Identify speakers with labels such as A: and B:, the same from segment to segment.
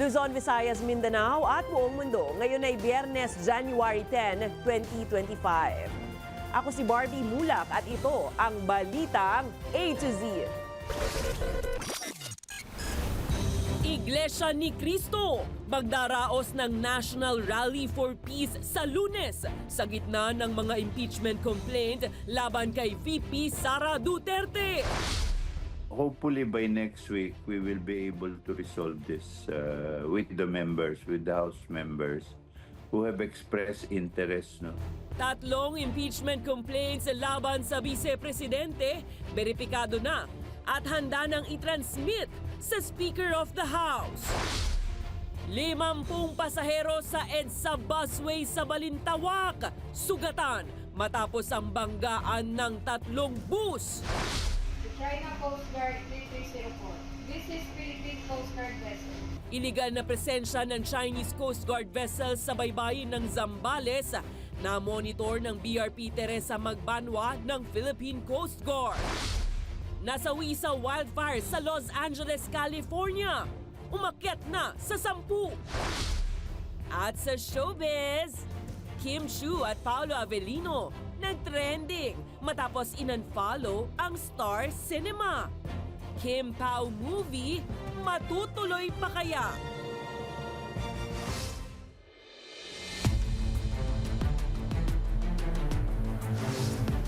A: Luzon, Visayas, Mindanao at buong mundo. Ngayon ay Biyernes, January 10, 2025. Ako si Barbie Mulak at ito ang Balitang A to Z. Iglesia ni Cristo, magdaraos ng National Rally for Peace sa Lunes sa gitna ng mga impeachment complaint laban kay VP Sara Duterte.
B: Hopefully by next week, we will be able to resolve this with the members, with the House members who have expressed interest. No?
A: Tatlong impeachment complaints laban sa Vice-Presidente, beripikado na at handa nang i-transmit sa Speaker of the House. 50 pasahero sa EDSA busway sa Balintawak, sugatan matapos ang banggaan ng tatlong bus.
C: China Coast Guard 3304. This is Philippine Coast Guard vessel.
A: Iligal na presensya ng Chinese Coast Guard vessel sa baybayin ng Zambales na monitor ng BRP Teresa Magbanwa ng Philippine Coast Guard. Nasawi sa wildfire sa Los Angeles, California. Umakyat na sa 10. At sa showbiz, Kim Chiu at Paolo Avellino nag-trending matapos in-unfollow ang Star Cinema. Kim Pao movie, matutuloy pa kaya?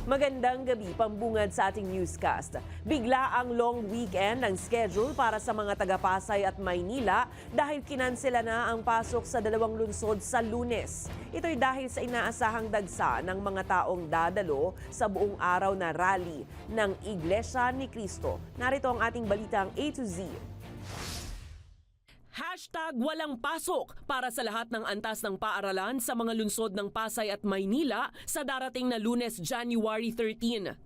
A: Magandang gabi, pambungad sa ating newscast. Bigla ang long weekend ang schedule para sa mga taga-Pasay at Maynila dahil kinansela na ang pasok sa dalawang lungsod sa Lunes. Ito'y dahil sa inaasahang dagsa ng mga taong dadalo sa buong araw na rally ng Iglesia ni Cristo. Narito ang ating balitang A to Z. #walang pasok para sa lahat ng antas ng paaralan sa mga lungsod ng Pasay at Maynila sa darating na Lunes, January 13.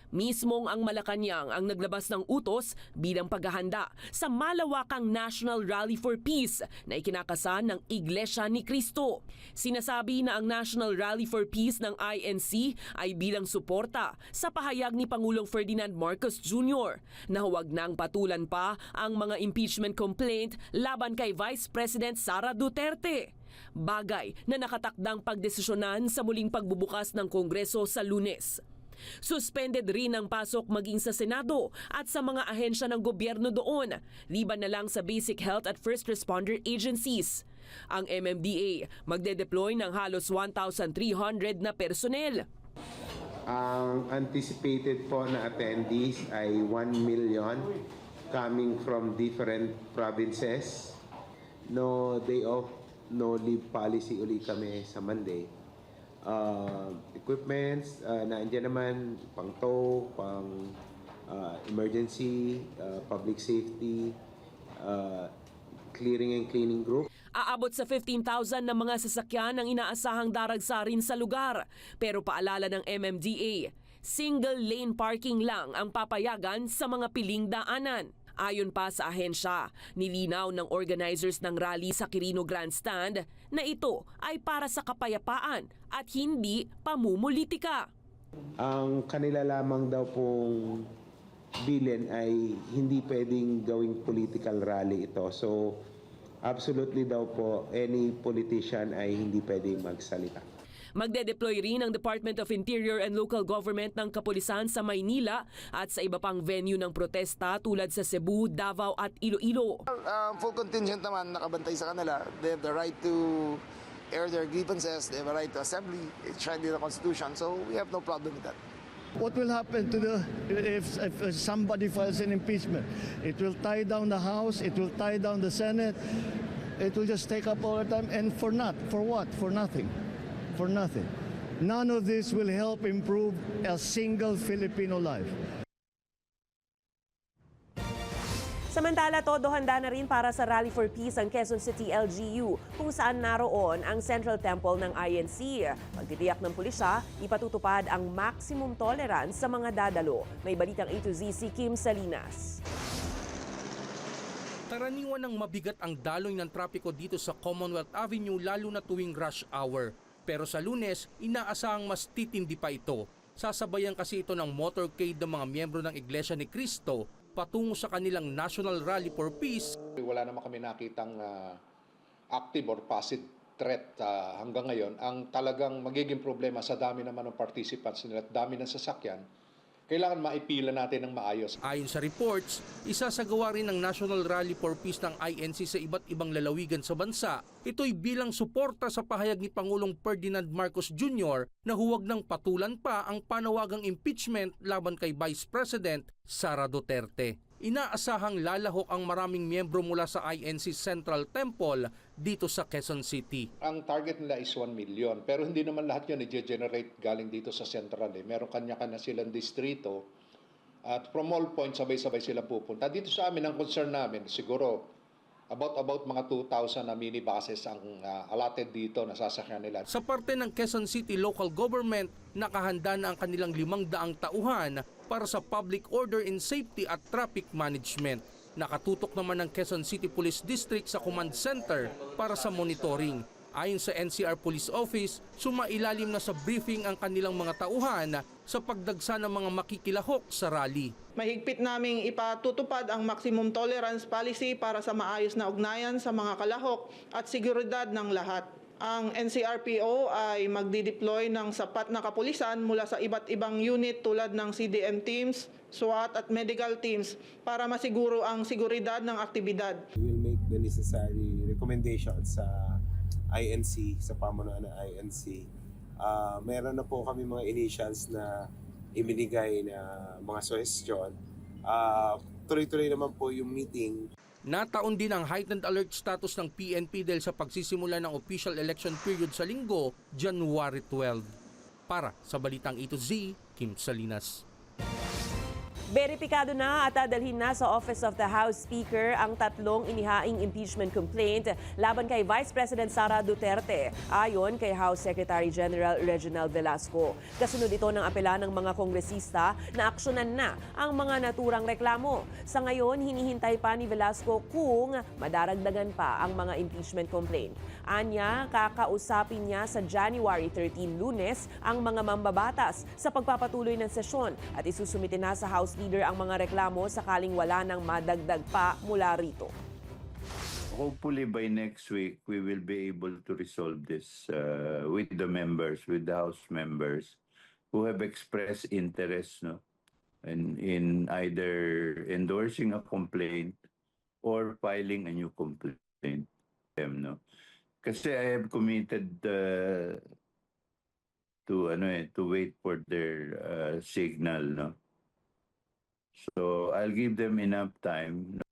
A: Mismong ang Malacanang ang naglabas ng utos bilang paghahanda sa malawakang National Rally for Peace na ikinakasan ng Iglesia ni Cristo. Sinasabi na ang National Rally for Peace ng INC ay bilang suporta sa pahayag ni Pangulong Ferdinand Marcos Jr. na huwag nang patulan pa ang mga impeachment complaint laban kay Vice President Sara Duterte. Bagay na nakatakdang pagdesisyonan sa muling pagbubukas ng Kongreso sa Lunes. Suspended rin ang pasok maging sa Senado at sa mga ahensya ng gobyerno doon, liban na lang sa basic health at first responder agencies. Ang MMDA magde-deploy ng halos 1,300 na personnel.
D: Ang anticipated po na attendees ay 1 million coming from different provinces. No day off, no leave policy uli kami sa Monday. Equipments na andyan naman, pang tow, pang emergency, public safety, clearing and cleaning group.
A: Aabot sa 15,000 na mga sasakyan ang inaasahang daragsarin sa lugar. Pero paalala ng MMDA, single lane parking lang ang papayagan sa mga piling daanan. Ayon pa sa ahensya, nilinaw ng organizers ng rally sa Quirino Grandstand na ito ay para sa kapayapaan at hindi pamumulitika.
D: Ang kanila lamang daw pong bilin ay hindi pwedeng gawing political rally ito. So absolutely daw po, any politician ay hindi pwedeng magsalita.
A: Magde-deploy rin ang Department of Interior and Local Government ng Kapulisan sa Maynila at sa iba pang venue ng protesta tulad sa Cebu, Davao at Iloilo.
E: Full contingent naman nakabantay sa kanila. They have the right to air their grievances. They have a right to assembly. It's enshrined in the Constitution. So we have no problem with that.
F: What will happen to if somebody files an impeachment? It will tie down the House, it will tie down the Senate, it will just take up all the time, and for what? For nothing. For nothing. None of this will help improve a single Filipino life.
A: Samantala, todo handa na rin para sa Rally for Peace ang Quezon City LGU kung saan naroon ang Central Temple ng INC. Pagtitiyak ng pulisya, ipatutupad ang maximum tolerance sa mga dadalo. May balitang A to Z si Kim Salinas.
G: Karaniwan ng mabigat ang daloy ng trapiko dito sa Commonwealth Avenue lalo na tuwing rush hour. Pero sa Lunes, inaasahang mas titindi pa ito. Sasabayan kasi ito ng motorcade ng mga miyembro ng Iglesia ni Cristo patungo sa kanilang National Rally for Peace.
H: Wala naman kami nakitang active or passive threat hanggang ngayon. Ang talagang magiging problema sa dami naman ng participants nila at dami ng sasakyan, kailangan maipila natin ng maayos.
G: Ayon sa reports, isasagawa rin ng National Rally for Peace ng INC sa iba't ibang lalawigan sa bansa. Ito'y bilang suporta sa pahayag ni Pangulong Ferdinand Marcos Jr. na huwag nang patulan pa ang panawagang impeachment laban kay Vice President Sara Duterte. Inaasahang lalahok ang maraming miyembro mula sa INC Central Temple dito sa Quezon City.
H: Ang target nila is 1 million, pero hindi naman lahat yun i-generate galing dito sa Central. Meron kanya-kanya silang distrito at from all points sabay-sabay sila pupunta. Dito sa amin, ang concern namin, siguro about mga 2,000 na minibuses ang allotted dito na sasakyan nila.
G: Sa parte ng Quezon City Local Government, nakahanda na ang kanilang 500 tauhan para sa public order and safety at traffic management. Nakatutok naman ng Quezon City Police District sa command center para sa monitoring. Ayon sa NCR Police Office, sumailalim na sa briefing ang kanilang mga tauhan sa pagdagsa ng mga makikilahok sa rally.
I: Mahigpit naming ipatutupad ang maximum tolerance policy para sa maayos na ugnayan sa mga kalahok at seguridad ng lahat. Ang NCRPO ay magdideploy ng sapat na kapulisan mula sa iba't ibang unit tulad ng CDM teams, SWAT at medical teams para masiguro ang seguridad ng aktibidad.
D: We will make the necessary recommendations sa INC, sa pamunuan ng INC. Meron na po kami mga initials na ibinigay na mga suggestion. Tuloy-tuloy naman po yung meeting.
G: Nataon din ang heightened alert status ng PNP dahil sa pagsisimula ng official election period sa linggo, January 12. Para sa Balitang A to Z, Kim Salinas.
A: Beripikado na at dadalhin na sa Office of the House Speaker ang 3 inihaing impeachment complaint laban kay Vice President Sara Duterte, ayon kay House Secretary General Reginald Velasco. Kasunod ito ng apela ng mga kongresista na aksyonan na ang mga naturang reklamo. Sa ngayon, hinihintay pa ni Velasco kung madaragdagan pa ang mga impeachment complaint. Anya, kakausapin niya sa January 13 Lunes ang mga mambabatas sa pagpapatuloy ng sesyon at isusumite na sa House Leader ang mga reklamo sakaling wala nang madagdag pa mula rito.
B: Hopefully by next week, we will be able to resolve this with the members, with the House members who have expressed interest in either endorsing a complaint or filing a new complaint. Kasi I have committed to wait for their signal. So I'll give them enough time.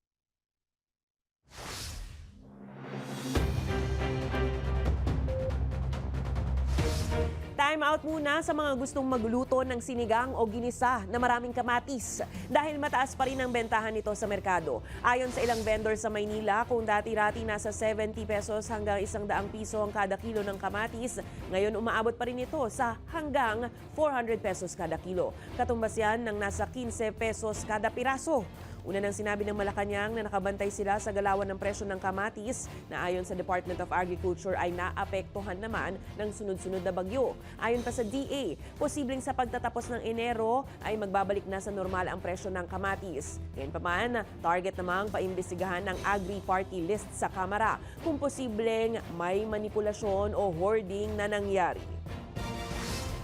A: Time out muna sa mga gustong magluto ng sinigang o ginisa na maraming kamatis dahil mataas pa rin ang bentahan nito sa merkado. Ayon sa ilang vendor sa Maynila, kung dati-rati nasa 70 pesos hanggang 100 piso ang kada kilo ng kamatis, ngayon umaabot pa rin ito sa hanggang 400 pesos kada kilo. Katumbas yan ng nasa 15 pesos kada piraso. Una nang sinabi ng Malacanang na nakabantay sila sa galawan ng presyo ng kamatis na ayon sa Department of Agriculture ay naapektuhan naman ng sunod-sunod na bagyo. Ayon pa sa DA, posibleng sa pagtatapos ng Enero ay magbabalik na sa normal ang presyo ng kamatis. Gayunpaman, target namang paimbestigahan ng Agri-Party List sa Kamara kung posibleng may manipulasyon o hoarding na nangyari.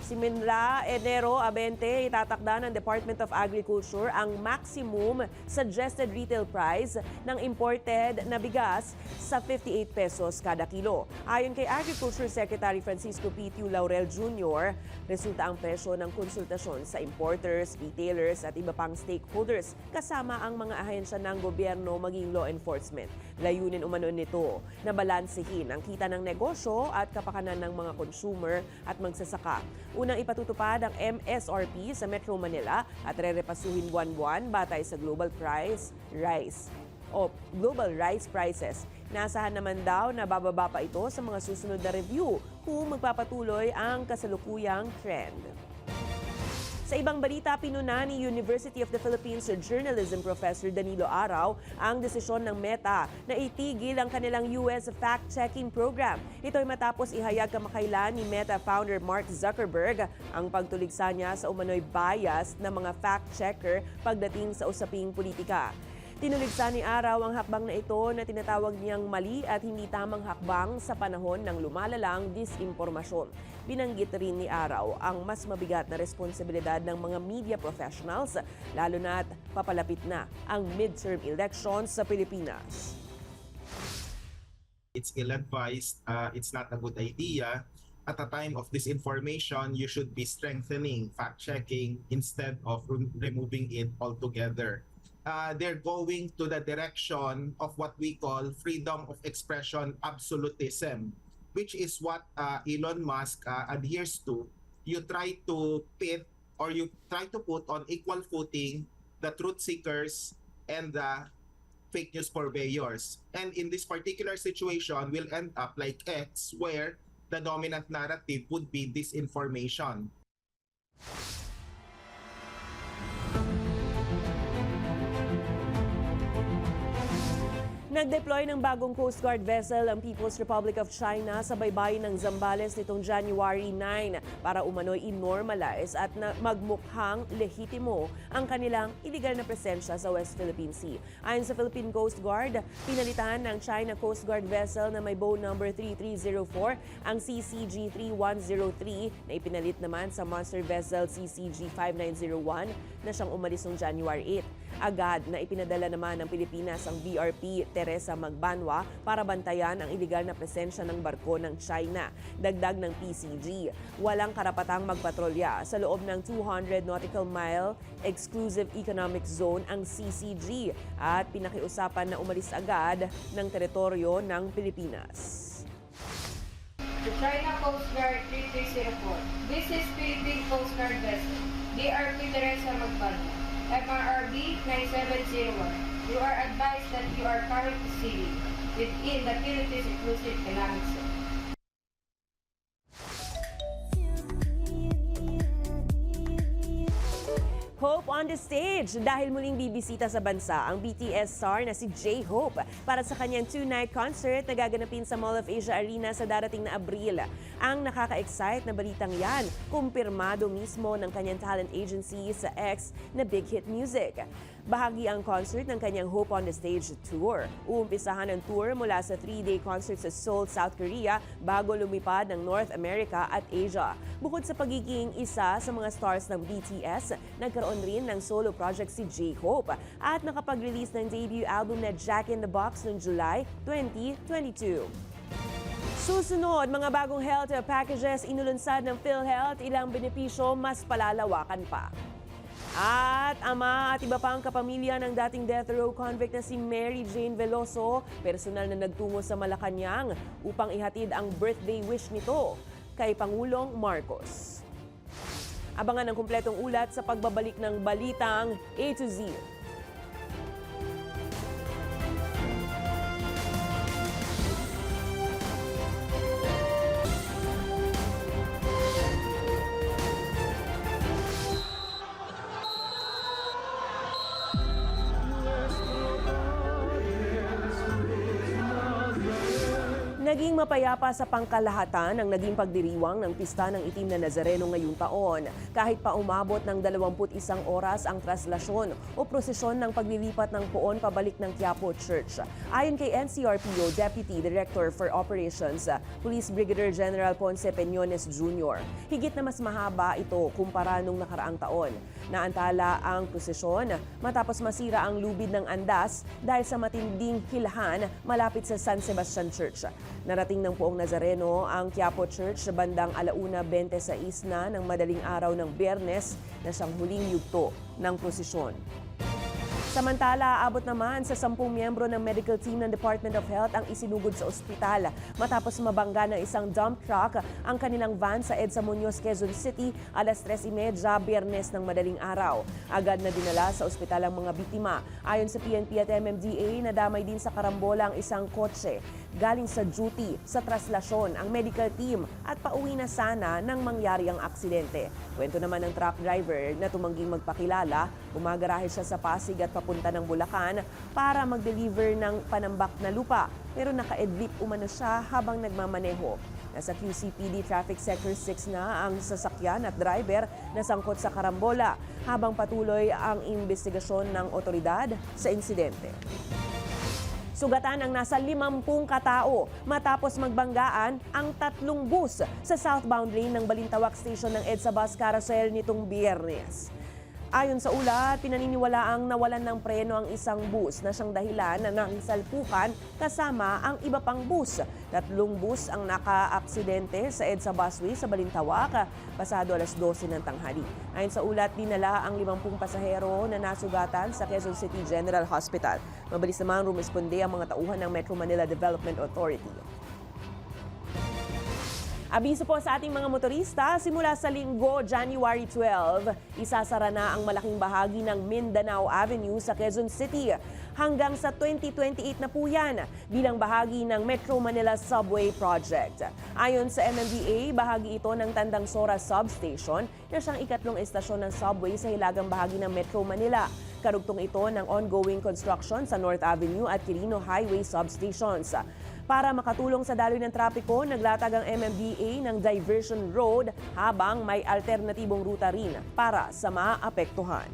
A: Simula Enero 20, itatakda ng Department of Agriculture ang maximum suggested retail price ng imported na bigas sa 58 pesos kada kilo. Ayon kay Agriculture Secretary Francisco P. Laurel Jr., resulta ang presyo ng konsultasyon sa importers, retailers at iba pang stakeholders kasama ang mga ahensya ng gobyerno maging law enforcement. Layunin umano nito na balansehin ang kita ng negosyo at kapakanan ng mga consumer at magsasaka. Unang ipatutupad ang MSRP sa Metro Manila at rerepasuhin buwan-buwan batay sa global rice prices. Naasahan naman daw na bababa pa ito sa mga susunod na review kung magpapatuloy ang kasalukuyang trend. Sa ibang balita, pinuna ni University of the Philippines Journalism Professor Danilo Araw ang desisyon ng Meta na itigil ang kanilang US fact-checking program. Ito ay matapos ihayag kamakailan ni Meta founder Mark Zuckerberg ang pagtuligsa niya sa umano'y bias ng mga fact-checker pagdating sa usaping politika. Tinuligsa ni Araw ang hakbang na ito na tinatawag niyang mali at hindi tamang hakbang sa panahon ng lumalalang disinformasyon. Binanggit rin ni Araw ang mas mabigat na responsibilidad ng mga media professionals, lalo na't papalapit na ang midterm elections sa Pilipinas.
J: It's ill-advised, it's not a good idea. At a time of disinformation, you should be strengthening fact-checking instead of removing it altogether. They're going to the direction of what we call freedom of expression absolutism, which is what Elon Musk adheres to. You try to pit or you try to put on equal footing the truth seekers and the fake news purveyors. And in this particular situation, we'll end up like X, where the dominant narrative would be disinformation.
A: Nag-deploy ng bagong Coast Guard vessel ang People's Republic of China sa baybayin ng Zambales nitong January 9 para umano'y i-normalize at magmukhang lehitimo ang kanilang iligal na presensya sa West Philippine Sea. Ayon sa Philippine Coast Guard, pinalitan ng China Coast Guard vessel na may bow number 3304 ang CCG-3103 na ipinalit naman sa monster vessel CCG-5901 na siyang umalis noong January 8. Agad na ipinadala naman ng Pilipinas ang VRP Teresa Magbanwa para bantayan ang iligal na presensya ng barko ng China. Dagdag ng PCG, walang karapatang magpatrolya sa loob ng 200 nautical mile exclusive economic zone ang CCG at pinakiusapan na umalis agad ng teritoryo ng Pilipinas.
C: The China Coast Guard 3304. This is Philippine Coast Guard vessel. DRP Teresa Magbanwa. MRRB 9701. You are advised that you are currently sailing within the Philippines Exclusive Economic Zone.
A: Hope on the stage dahil muling bibisita sa bansa ang BTS star na si J-Hope para sa kanyang two-night concert na gaganapin sa Mall of Asia Arena sa darating na Abril. Ang nakaka-excite na balitang yan, kumpirmado mismo ng kanyang talent agency sa X na Big Hit Music. Bahagi ang concert ng kanyang Hope on the Stage tour. Uumpisahan ang tour mula sa 3-day concert sa Seoul, South Korea bago lumipad ng North America at Asia. Bukod sa pagiging isa sa mga stars ng BTS, nagkaroon rin ng solo project si J-Hope at nakapag-release ng debut album na Jack in the Box noong July 2022. Susunod, mga bagong health packages inulunsad ng PhilHealth, ilang benepisyo mas palalawakan pa. At ama at iba pang kapamilya ng dating death row convict na si Mary Jane Veloso, personal na nagtungo sa Malacanang upang ihatid ang birthday wish nito kay Pangulong Marcos. Abangan ang kumpletong ulat sa pagbabalik ng Balitang A to Z. Naging mapayapa sa pangkalahatan ang naging pagdiriwang ng Pista ng Itim na Nazareno ngayong taon. Kahit pa umabot ng 21 oras ang traslasyon o prosesyon ng paglilipat ng puon pabalik ng Quiapo Church. Ayon kay NCRPO Deputy Director for Operations, Police Brigadier General Ponce Peñones Jr., higit na mas mahaba ito kumpara nung nakaraang taon. Naantala ang prosesyon matapos masira ang lubid ng andas dahil sa matinding hilhan malapit sa San Sebastian Church. Narating ng Puong Nazareno ang Quiapo Church bandang 1:26 na ng madaling araw ng Biyernes na siyang huling yugto ng prosesyon. Samantala, abot naman sa 10 miyembro ng medical team ng Department of Health ang isinugod sa ospital matapos mabangga ng isang dump truck ang kanilang van sa EDSA Muñoz, Quezon City alas 3:30 Biyernes ng madaling araw. Agad na dinala sa ospital ang mga biktima. Ayon sa PNP at MMDA, nadamay din sa karambola ang isang kotse. Galing sa duty sa traslasyon ang medical team at pauwi na sana nang mangyari ang aksidente. Kwento naman ng truck driver na tumangging magpakilala, gumagarahe siya sa Pasig at papunta ng Bulacan para mag-deliver ng panambak na lupa pero naka-edlip umano siya habang nagmamaneho. Nasa QCPD Traffic Sector 6 na ang sasakyan at driver na sangkot sa karambola habang patuloy ang investigasyon ng otoridad sa insidente. Sugatan ang nasa 50 katao matapos magbanggaan ang 3 bus sa southbound lane ng Balintawak Station ng EDSA Bus Carousel nitong Biyernes. Ayon sa ulat, pinaniniwalaang nawalan ng preno ang isang bus na siyang dahilan ng salpukan kasama ang iba pang bus. 3 bus ang naka-aksidente sa EDSA Busway sa Balintawak pasado alas 12 ng tanghali. Ayon sa ulat, dinala ang 50 pasahero na nasugatan sa Quezon City General Hospital. Mabilis naman rumesponde ang mga tauhan ng Metro Manila Development Authority. Abiso po sa ating mga motorista, simula sa linggo, January 12, isasara na ang malaking bahagi ng Mindanao Avenue sa Quezon City. Hanggang sa 2028 na po yan bilang bahagi ng Metro Manila Subway Project. Ayon sa MMDA, bahagi ito ng Tandang Sora Substation na siyang ikatlong estasyon ng subway sa hilagang bahagi ng Metro Manila. Karugtong ito ng ongoing construction sa North Avenue at Quirino Highway substations. Para makatulong sa daloy ng trapiko, naglatag ang MMDA ng diversion road habang may alternatibong ruta rin para sa maapektuhan.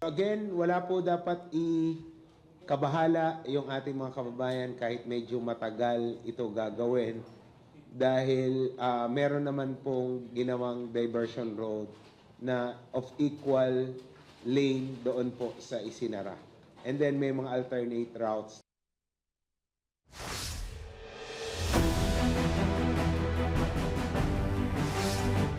D: Again, wala po dapat ikabahala yung ating mga kababayan kahit medyo matagal ito gagawin dahil meron naman pong ginawang diversion road na of equal lane doon po sa isinara. And then may mga alternate routes.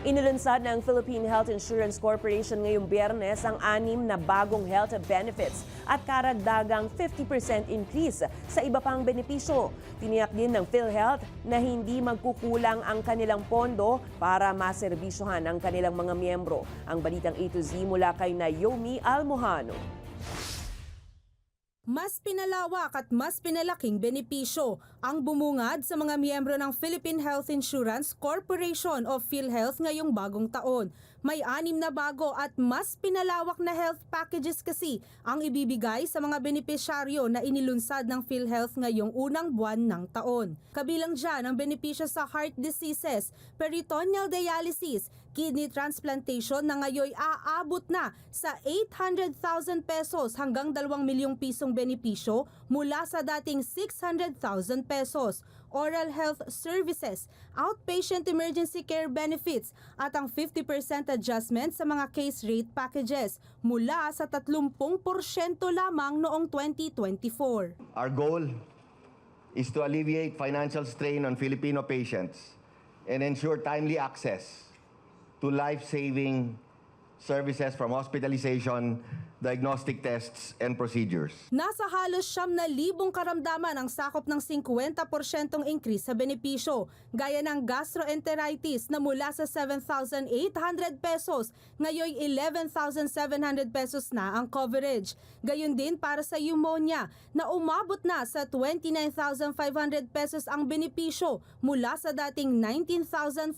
A: Inilunsad ng Philippine Health Insurance Corporation ngayong Biyernes ang 6 na bagong health benefits at karagdagang 50% increase sa iba pang benepisyo. Tiniyak din ng PhilHealth na hindi magkukulang ang kanilang pondo para maserbisyohan ang kanilang mga miyembro. Ang balitang A to Z mula kay Naomi Almohano.
K: Mas pinalawak at mas pinalaking benepisyo ang bumungad sa mga miyembro ng Philippine Health Insurance Corporation o PhilHealth ngayong bagong taon. May 6 na bago at mas pinalawak na health packages kasi ang ibibigay sa mga benepisyaryo na inilunsad ng PhilHealth ngayong unang buwan ng taon. Kabilang dyan ang benepisyo sa heart diseases, peritoneal dialysis, kidney transplantation na ngayon aabot na sa 800,000 pesos hanggang 2 milyong pisong benepisyo mula sa dating 600,000 pesos. Oral health services, outpatient emergency care benefits at ang 50% adjustment sa mga case rate packages mula sa 30% lamang noong 2024.
L: Our goal is to alleviate financial strain on Filipino patients and ensure timely access to life-saving services from hospitalization, diagnostic tests, and procedures.
K: Nasa halos 9,000 karamdaman ang sakop ng 50% increase sa benepisyo, gaya ng gastroenteritis na mula sa 7,800 pesos, ngayon 11,700 pesos na ang coverage. Gayon din para sa pneumonia na umabot na sa 29,500 pesos ang benepisyo mula sa dating 19,500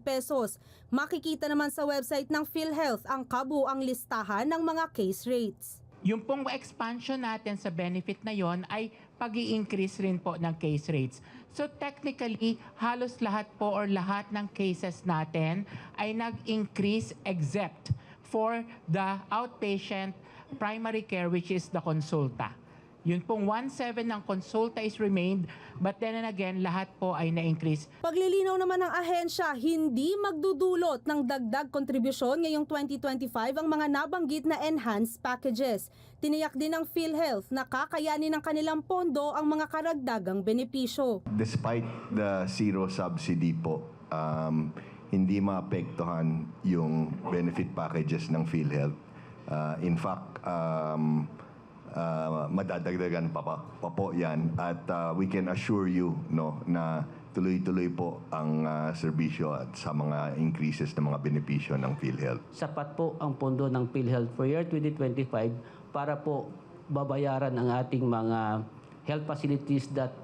K: pesos. Makikita naman sa website ng PhilHealth ang kabuuang listahan ng mga case rates.
M: Yung pong expansion natin sa benefit na yon ay pag-i-increase rin po ng case rates. So technically, halos lahat po or lahat ng cases natin ay nag-increase except for the outpatient primary care which is the consulta. Yun pong 1.7 ng consulta is remained, but then and again, lahat po ay na-increase.
K: Paglilinaw naman ng ahensya, hindi magdudulot ng dagdag kontribusyon ngayong 2025 ang mga nabanggit na enhanced packages. Tiniyak din ng PhilHealth na kakayanin ng kanilang pondo ang mga karagdagang benepisyo.
L: Despite the zero subsidy po, hindi maapektuhan yung benefit packages ng PhilHealth. In fact, madadagdagan pa po yan at we can assure you na tuloy-tuloy po ang serbisyo at sa mga increases ng mga benepisyo ng PhilHealth.
N: Sapat po ang pondo ng PhilHealth for year 2025 para po babayaran ang ating mga health facilities that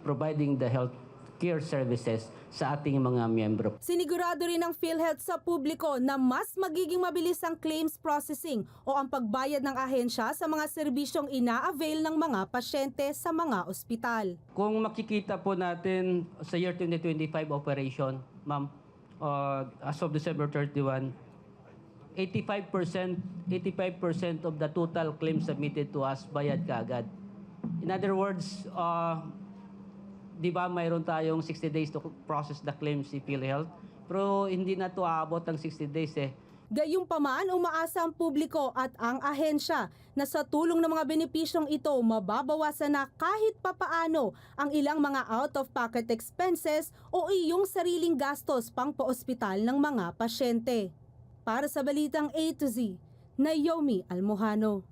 N: providing the health care services sa ating mga miyembro.
K: Sinigurado rin ng PhilHealth sa publiko na mas magiging mabilis ang claims processing o ang pagbayad ng ahensya sa mga serbisyong ina-avail ng mga pasyente sa mga ospital.
N: Kung makikita po natin sa year 2025 operation, ma'am, as of December 31, 85% of the total claims submitted to us bayad kaagad. In other words, di ba mayroon tayong 60 days to process the claims si PhilHealth? Pero hindi na to aabot ng 60 days eh.
K: Gayunpaman, umaasa ang publiko at ang ahensya na sa tulong ng mga benepisyong ito, mababawasan na kahit papaano ang ilang mga out-of-pocket expenses o iyong sariling gastos pang pa-ospital ng mga pasyente. Para sa Balitang A to Z, Naomi Almojano.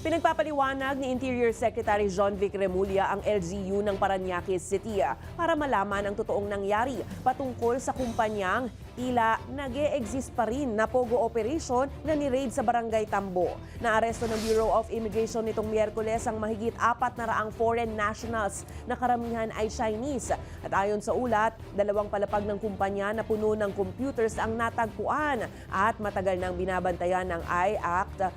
A: Pinagpapaliwanag ni Interior Secretary John Vic Remulla ang LGU ng Parañaque City para malaman ang totoong nangyari patungkol sa kumpanyang tila nag-e-exist pa rin na pogo operation na ni-raid sa Barangay Tambo. Naaresto ng Bureau of Immigration nitong Miyerkules ang mahigit 400 foreign nationals na karamihan ay Chinese. At ayon sa ulat, 2 palapag ng kumpanya na puno ng computers ang natagpuan at matagal nang binabantayan ng IACT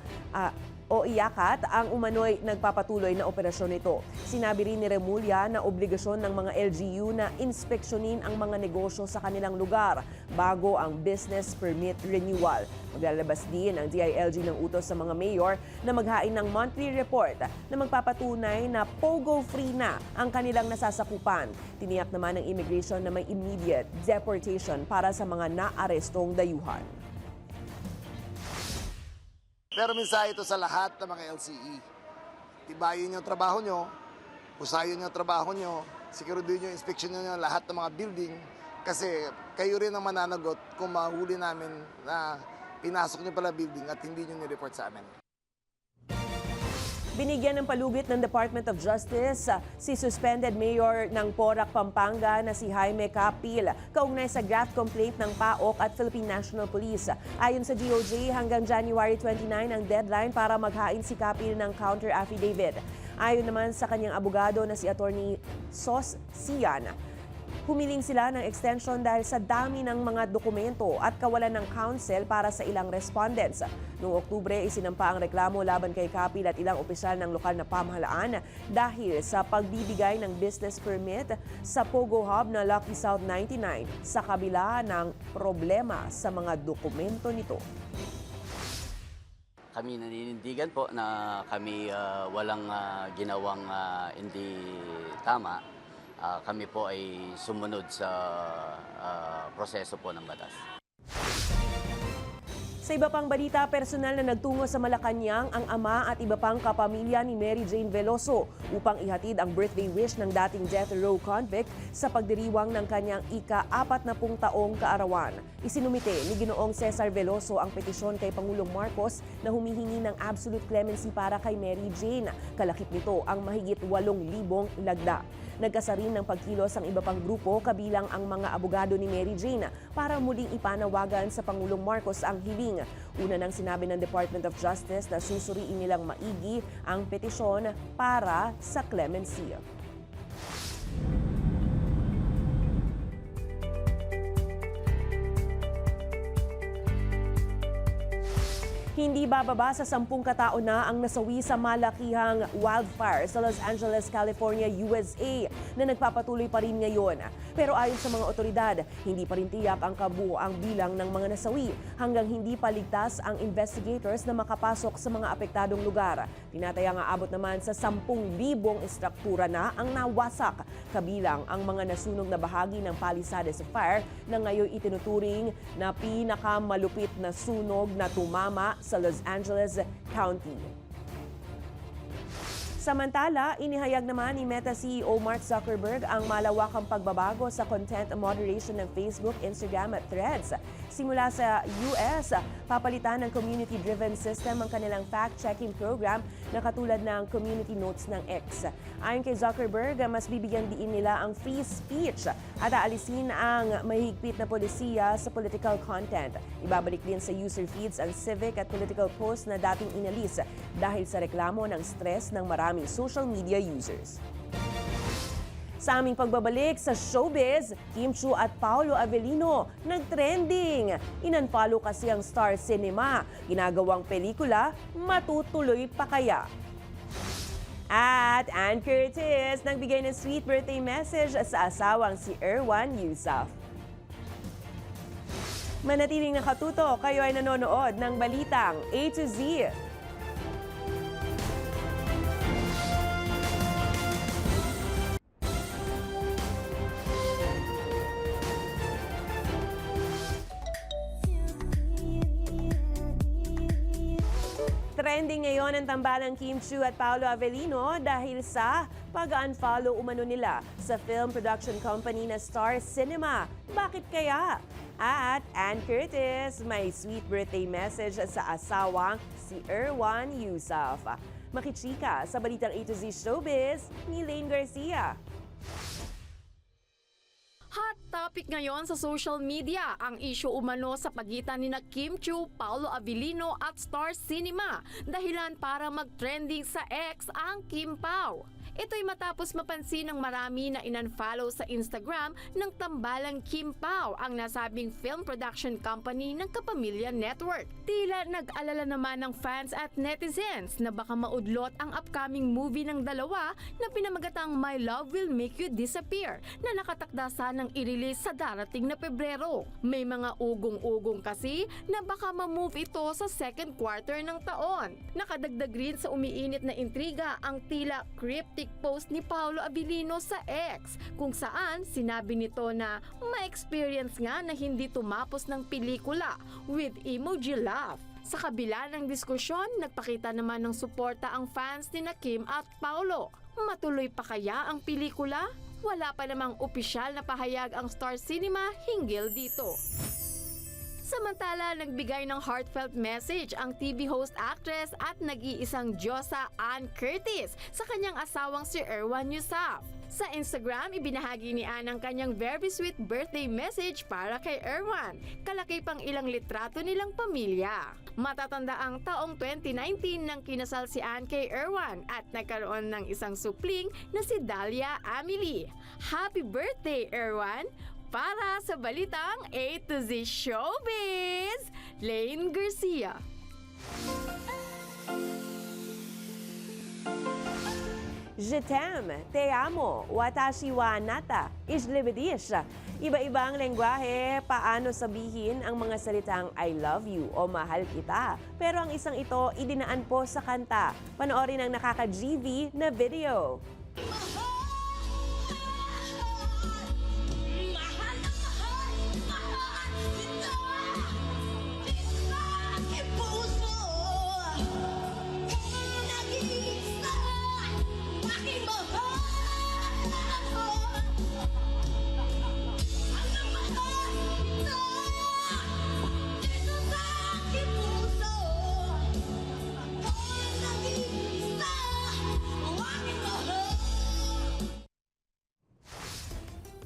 A: o IACAT ang umano'y nagpapatuloy na operasyon nito. Sinabi rin ni Remulla na obligasyon ng mga LGU na inspeksyonin ang mga negosyo sa kanilang lugar bago ang business permit renewal. Maglalabas din ang DILG ng utos sa mga mayor na maghain ng monthly report na magpapatunay na pogo-free na ang kanilang nasasakupan. Tiniyak naman ng immigration na may immediate deportation para sa mga naarestong dayuhan.
E: Pero mensahe ito sa lahat ng mga LCE. Tibayin niyo ang trabaho niyo, usayin niyo ang trabaho niyo, siguraduhin niyo, inspeksyon niyo lahat ng mga building kasi kayo rin ang mananagot kung mahuli namin na pinasok niyo pala building at hindi niyo ni-report sa amin.
A: Binigyan ng palugit ng Department of Justice si suspended mayor ng Porac, Pampanga na si Jaime Capil kaugnay sa graft complaint ng PAOK at Philippine National Police. Ayon sa DOJ, hanggang January 29 ang deadline para maghain si Capil ng counter affidavit. Ayon naman sa kanyang abogado na si Attorney Sos Sian, humiling sila ng extension dahil sa dami ng mga dokumento at kawalan ng counsel para sa ilang respondents. Noong Oktubre, isinampa ang reklamo laban kay Capil at ilang opisyal ng lokal na pamahalaan dahil sa pagbibigay ng business permit sa Pogo Hub na Lucky South 99 sa kabila ng problema sa mga dokumento nito.
O: Kami naninindigan po na kami walang ginawang hindi tama. Kami po ay sumunod sa proseso po ng batas.
A: Sa iba pang balita, personal na nagtungo sa Malacanang ang ama at iba pang kapamilya ni Mary Jane Veloso upang ihatid ang birthday wish ng dating death row convict sa pagdiriwang ng kanyang ika-40 taong kaarawan. Isinumite ni Ginoong Cesar Veloso ang petisyon kay Pangulong Marcos na humihingi ng absolute clemency para kay Mary Jane. Kalakip nito ang mahigit 8,000 lagda. Nagkasarin ng pagkilos ang iba pang grupo kabilang ang mga abogado ni Mary Jane para muling ipanawagan sa Pangulong Marcos ang hiling. Una nang sinabi ng Department of Justice na susuriin nilang maigi ang petisyon para sa clemency. Hindi bababa sa 10 katao na ang nasawi sa malakihang wildfire sa Los Angeles, California, USA na nagpapatuloy pa rin ngayon. Pero ayon sa mga otoridad, hindi pa rin tiyak ang kabuuang bilang ng mga nasawi hanggang hindi pa ligtas ang investigators na makapasok sa mga apektadong lugar. Tinatayang aabot naman sa 10,000 estruktura na ang nawasak, kabilang ang mga nasunog na bahagi ng Palisades Fire na ngayon itinuturing na pinakamalupit na sunog na tumama sa Los Angeles County. Samantala, inihayag naman ni Meta CEO Mark Zuckerberg ang malawakang pagbabago sa content moderation ng Facebook, Instagram at Threads. Simula sa US, papalitan ng community-driven system ang kanilang fact-checking program na katulad ng community notes ng X. Ayon kay Zuckerberg, mas bibigyan diin nila ang free speech at aalisin ang mahigpit na polisiya sa political content. Ibabalik din sa user feeds ang civic at political posts na dating inalis dahil sa reklamo ng stress ng maraming social media users. Sa aming pagbabalik sa showbiz, Kim Chiu at Paolo Avellino nag-trending. Inunfollow kasi ang Star Cinema. Ginagawang pelikula, matutuloy pa kaya? At Ann Curtis nagbigay ng sweet birthday message sa asawang si Erwan Yusuf. Manatiling nakatuto, kayo ay nanonood ng Balitang A to Z. Trending ngayon ang tambalang Kim Chiu at Paolo Avellino dahil sa pag-unfollow umano nila sa film production company na Star Cinema. Bakit kaya? At Ann Curtis may sweet birthday message sa asawang si Erwan Yusuf. Makichika sa Balitang A to Z Showbiz ni Lane Garcia.
P: Hot topic ngayon sa social media ang issue umano sa pagitan ni Kim Chiu, Paolo Avellino at Star Cinema. Dahilan para mag-trending sa X ang Kim Pao. Ito'y matapos mapansin ng marami na in-unfollow sa Instagram ng tambalang Kim Pao, ang nasabing film production company ng Kapamilya Network. Tila nag-alala naman ng fans at netizens na baka maudlot ang upcoming movie ng dalawa na pinamagatang My Love Will Make You Disappear na nakatakda sanang i-release sa darating na Pebrero. May mga ugong-ugong kasi na baka ma-move ito sa second quarter ng taon. Nakadagdag rin sa umiinit na intriga ang tila cryptic post ni Paolo Avellino sa X kung saan sinabi nito na ma-experience nga na hindi tumapos ng pelikula with emoji laugh. Sa kabila ng diskusyon, nagpakita naman ng suporta ang fans ni Kim at Paolo. Matuloy pa kaya ang pelikula? Wala pa namang opisyal na pahayag ang Star Cinema hinggil dito. Samantala, nagbigay ng heartfelt message ang TV host, actress at nag-iisang diyosa Ann Curtis sa kanyang asawang si Erwan Yusuf. Sa Instagram, ibinahagi ni Ann ang kanyang very sweet birthday message para kay Erwan. Kalaki pang ilang litrato nilang pamilya. Matatanda ang taong 2019 nang kinasal si Ann kay Erwan at nagkaroon ng isang supling na si Dalia Amelie. Happy birthday, Erwan! Para sa Balitang A to Z Showbiz, Lane Garcia.
A: Je t'aime, te amo, watashi wa anata, ijlibedish. Iba-ibang lengguwahe, paano sabihin ang mga salitang I love you o mahal kita. Pero ang isang ito, idinaan po sa kanta. Panoorin ang nakaka-GV na video.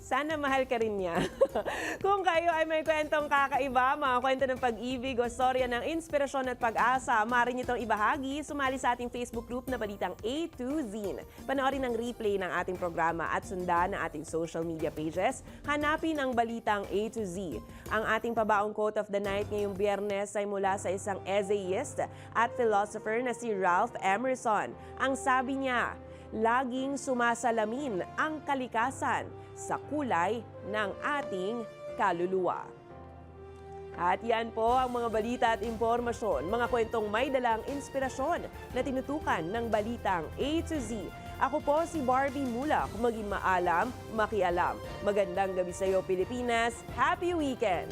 A: Sana mahal ka rin niya. Kung kayo ay may kwentong kakaiba, mga kwento ng pag-ibig o storya ng inspirasyon at pag-asa, maaari niyo itong ibahagi. Sumali sa ating Facebook group na Balitang A to Z. Panoorin ang replay ng ating programa at sundan ang ating social media pages. Hanapin ang Balitang A to Z. Ang ating pabaong quote of the night ngayong Biyernes ay mula sa isang essayist at philosopher na si Ralph Emerson. Ang sabi niya, laging sumasalamin ang kalikasan sa kulay ng ating kaluluwa. At yan po ang mga balita at impormasyon, mga kwentong may dalang inspirasyon na tinutukan ng Balitang A to Z. Ako po si Barbie Mulak, maging maalam, makialam. Magandang gabi sa iyo, Pilipinas. Happy weekend!